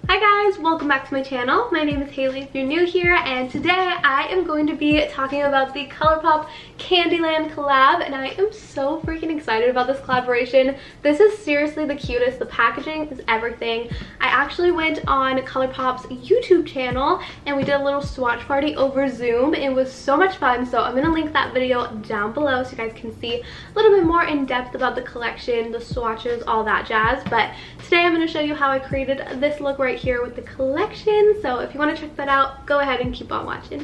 Hi guys, welcome back to my channel. My name is Hailie if you're new here, and today I am going to be talking about the Colourpop Candyland collab, and I am so freaking excited about this collaboration. This is seriously the cutest. The packaging is everything. I actually went on Colourpop's YouTube channel and we did a little swatch party over Zoom. It was so much fun, so I'm going to link that video down below so you guys can see a little bit more in depth about the collection, the swatches, all that jazz. But today I'm going to show you how I created this look right here with the collection. So if you want to check that out, go ahead and keep on watching.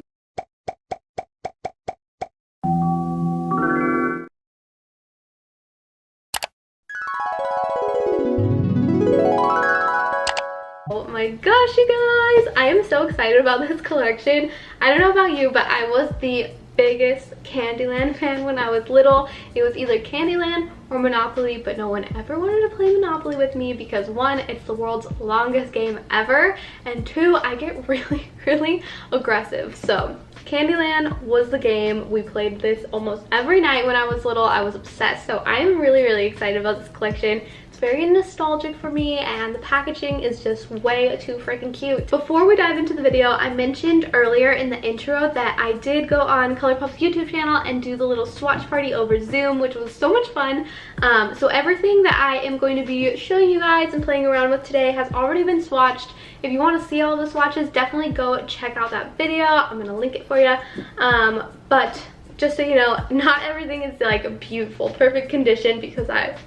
Oh my gosh, you guys, I am so excited about this collection. I don't know about you, but I was the biggest Candyland fan when I was little. It was either Candyland or Monopoly, but no one ever wanted to play Monopoly with me because one, it's the world's longest game ever, and two, I get really aggressive. So Candyland was the game. We played this almost every night when I was little. I was obsessed. So I'm really excited about this collection. It's very nostalgic for me, and the packaging is just way too freaking cute. Before we dive into the video, I mentioned earlier in the intro that I did go on Colourpop's YouTube channel and do the little swatch party over Zoom, which was so much fun. So everything that I am going to be showing you guys and playing around with today has already been swatched. If you want to see all the swatches, definitely go check out that video. I'm going to link it for you. But just so you know, not everything is like beautiful, perfect condition because I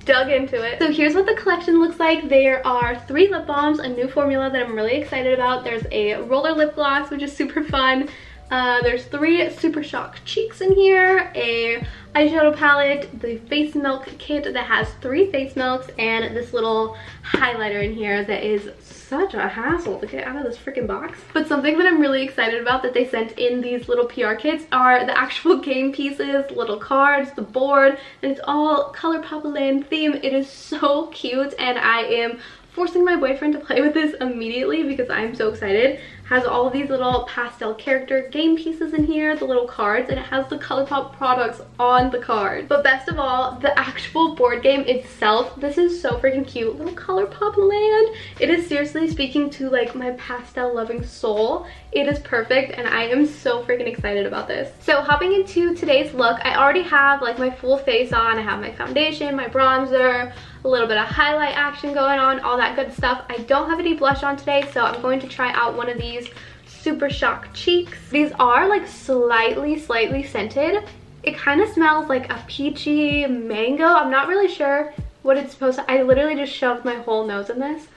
dug into it. So here's what the collection looks like. There are 3 lip balms, a new formula that I'm really excited about. There's a roller lip gloss, which is super fun. There's 3 Super Shock cheeks in here, a eyeshadow palette, the face milk kit that has 3 face milks, and this little highlighter in here that is such a hassle to get out of this freaking box. But something that I'm really excited about that they sent in these little PR kits are the actual game pieces, little cards, the board, and it's all Colourpop Land theme. It is so cute, and I am forcing my boyfriend to play with this immediately because I'm so excited. It has all of these little pastel character game pieces in here, the little cards, and it has the Colourpop products on the card. But best of all, the actual board game itself, this is so freaking cute. Little Colourpop Land. It is seriously speaking to like my pastel loving soul. It is perfect, and I am so freaking excited about this. So hopping into today's look, I already have like my full face on. I have my foundation, my bronzer, a little bit of highlight action going on, all that good stuff. I don't have any blush on today, so I'm going to try out one of these Super Shock cheeks. These are like slightly scented. It kind of smells like a peachy mango. I'm not really sure what it's supposed to, I literally just shoved my whole nose in this.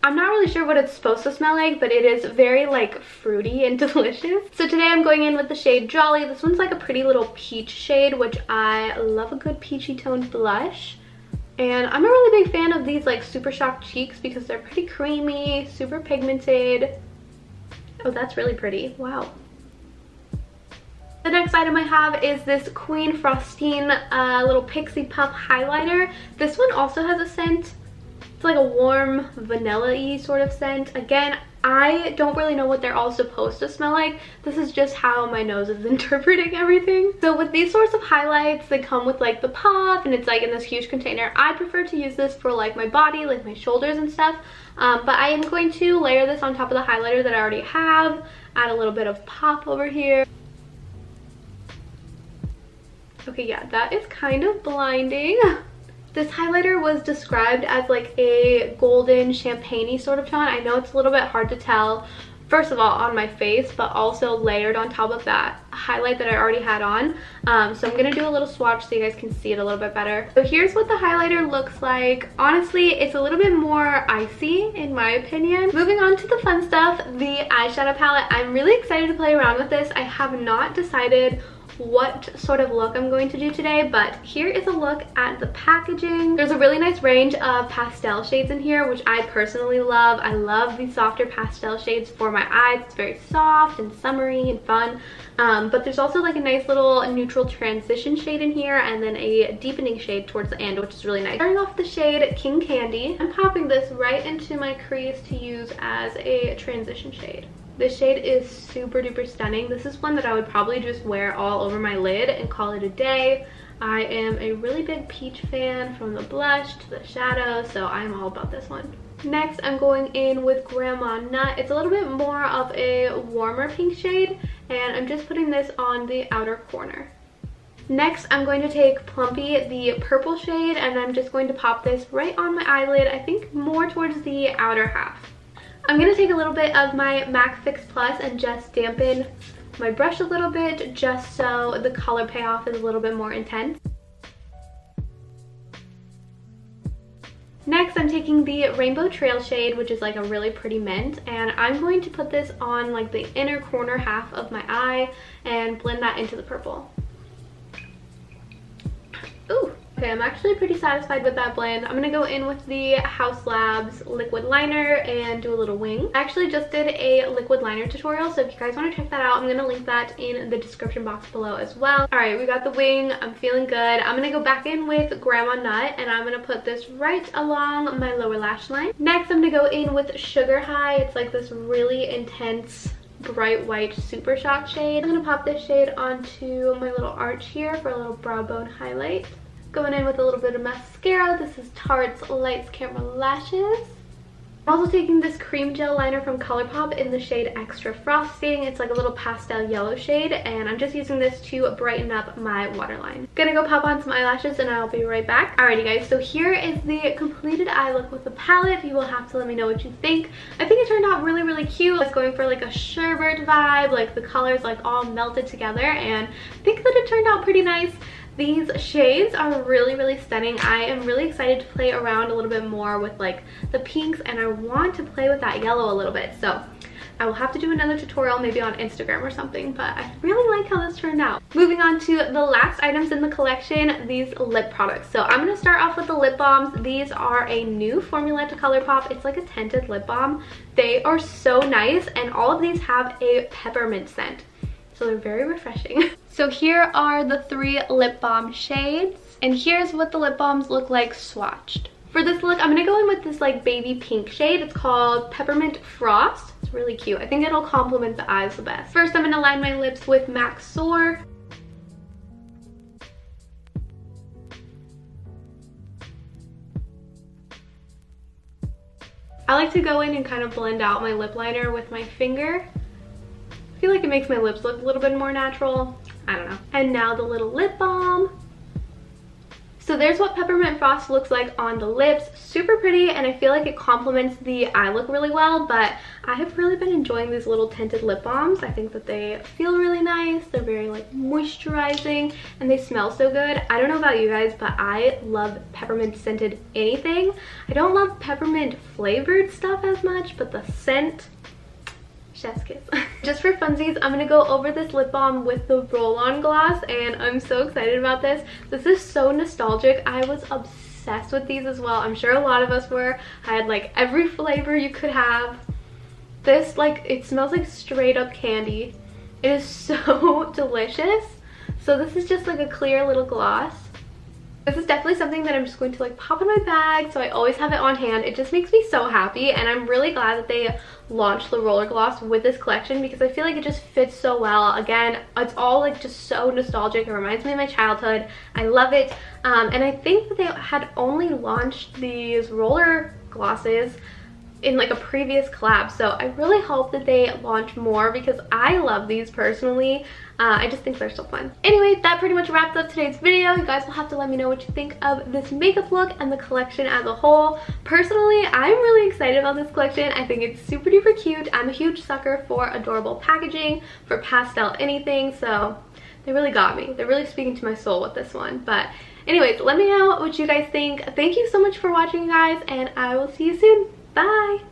I'm not really sure what it's supposed to smell like, but it is very like fruity and delicious. So today I'm going in with the shade Jolly. This one's like a pretty little peach shade, which I love a good peachy toned blush. And I'm a really big fan of these like Super Shock cheeks because they're pretty creamy, super pigmented. Oh, that's really pretty. Wow. The next item I have is this Queen Frostine little Pixie Puff highlighter. This one also has a scent. It's like a warm vanilla-y sort of scent. Again, I don't really know what they're all supposed to smell like. This is just how my nose is interpreting everything. So with these sorts of highlights, they come with like the puff and it's like in this huge container. I prefer to use this for like my body, like my shoulders and stuff. But I am going to layer this on top of the highlighter that I already have. Add a little bit of pop over here. Okay, yeah, that is kind of blinding. This highlighter was described as like a golden champagne-y sort of tone. I know it's a little bit hard to tell, first of all, on my face, but also layered on top of that highlight that I already had on. So I'm going to do a little swatch so you guys can see it a little bit better. So here's what the highlighter looks like. Honestly, it's a little bit more icy in my opinion. Moving on to the fun stuff, the eyeshadow palette. I'm really excited to play around with this. I have not decided what sort of look I'm going to do today, but here is a look at the packaging. There's a really nice range of pastel shades in here, which I personally love. I love these softer pastel shades for my eyes. It's very soft and summery and fun. But there's also like a nice little neutral transition shade in here, and then a deepening shade towards the end, which is really nice. Starting off the shade King Candy, I'm popping this right into my crease to use as a transition shade. This shade is super duper stunning. This is one that I would probably just wear all over my lid and call it a day. I am a really big peach fan, from the blush to the shadow, so I'm all about this one. Next, I'm going in with Grandma Nut. It's a little bit more of a warmer pink shade, and I'm just putting this on the outer corner. Next, I'm going to take Plumpy, the purple shade, and I'm just going to pop this right on my eyelid, I think more towards the outer half. I'm going to take a little bit of my MAC Fix Plus and just dampen my brush a little bit, just so the color payoff is a little bit more intense. Next, I'm taking the Rainbow Trail shade, which is like a really pretty mint, and I'm going to put this on like the inner corner half of my eye and blend that into the purple. Ooh, okay, I'm actually pretty satisfied with that blend. I'm gonna go in with the Haus Labs liquid liner and do a little wing. I actually just did a liquid liner tutorial, so if you guys want to check that out, I'm gonna link that in the description box below as well. All right, we got the wing. I'm feeling good. I'm gonna go back in with Grandma Nut, and I'm gonna put this right along my lower lash line. Next, I'm gonna go in with Sugar High. It's like this really intense bright white super shock shade. I'm gonna pop this shade onto my little arch here for a little brow bone highlight. Going in with a little bit of mascara. This is Tarte's Lights Camera Lashes. I'm also taking this cream gel liner from Colourpop in the shade Extra Frosting. It's like a little pastel yellow shade, and I'm just using this to brighten up my waterline. Gonna go pop on some eyelashes and I'll be right back. Alrighty guys, so here is the completed eye look with the palette. You will have to let me know what you think. I think it turned out really, really cute. I was going for like a sherbet vibe, like the colors like all melted together, and I think that it turned out pretty nice. These shades are really, really stunning. I am really excited to play around a little bit more with like the pinks, and I want to play with that yellow a little bit. So I will have to do another tutorial maybe on Instagram or something, but I really like how this turned out. Moving on to the last items in the collection, these lip products. So I'm going to start off with the lip balms. These are a new formula to Colourpop. It's like a tinted lip balm. They are so nice, and all of these have a peppermint scent. So they're very refreshing. So here are the 3 lip balm shades, and here's what the lip balms look like swatched. For this look, I'm gonna go in with this like baby pink shade. It's called Peppermint Frost. It's really cute. I think it'll complement the eyes the best. First, I'm gonna line my lips with MAC Soar. I like to go in and kind of blend out my lip liner with my finger. I feel like it makes my lips look a little bit more natural. I don't know. And now the little lip balm. So there's what Peppermint Frost looks like on the lips. Super pretty, and I feel like it complements the eye look really well, but I have really been enjoying these little tinted lip balms. I think that they feel really nice. They're very like moisturizing, and they smell so good. I don't know about you guys, but I love peppermint scented anything. I don't love peppermint flavored stuff as much, but the scent, chef's kiss. Just for funsies, I'm gonna go over this lip balm with the roll-on gloss, and I'm so excited about this. This is so nostalgic. I was obsessed with these as well. I'm sure a lot of us were. I had like every flavor you could have. This, like, it smells like straight up candy. It is so delicious. So this is just like a clear little gloss. This is definitely something that I'm just going to like pop in my bag, so I always have it on hand. It just makes me so happy, and I'm really glad that they launched the roller gloss with this collection because I feel like it just fits so well. Again, it's all like just so nostalgic. It reminds me of my childhood. I love it. And I think that they had only launched these roller glosses in like a previous collab, so I really hope that they launch more because I love these personally. I just think they're so fun. Anyway, that pretty much wraps up today's video. You guys will have to let me know what you think of this makeup look and the collection as a whole. Personally, I'm really excited about this collection. I think it's super duper cute. I'm a huge sucker for adorable packaging, for pastel anything, so they really got me. They're really speaking to my soul with this one. But anyways, let me know what you guys think. Thank you so much for watching, guys, and I will see you soon. Bye!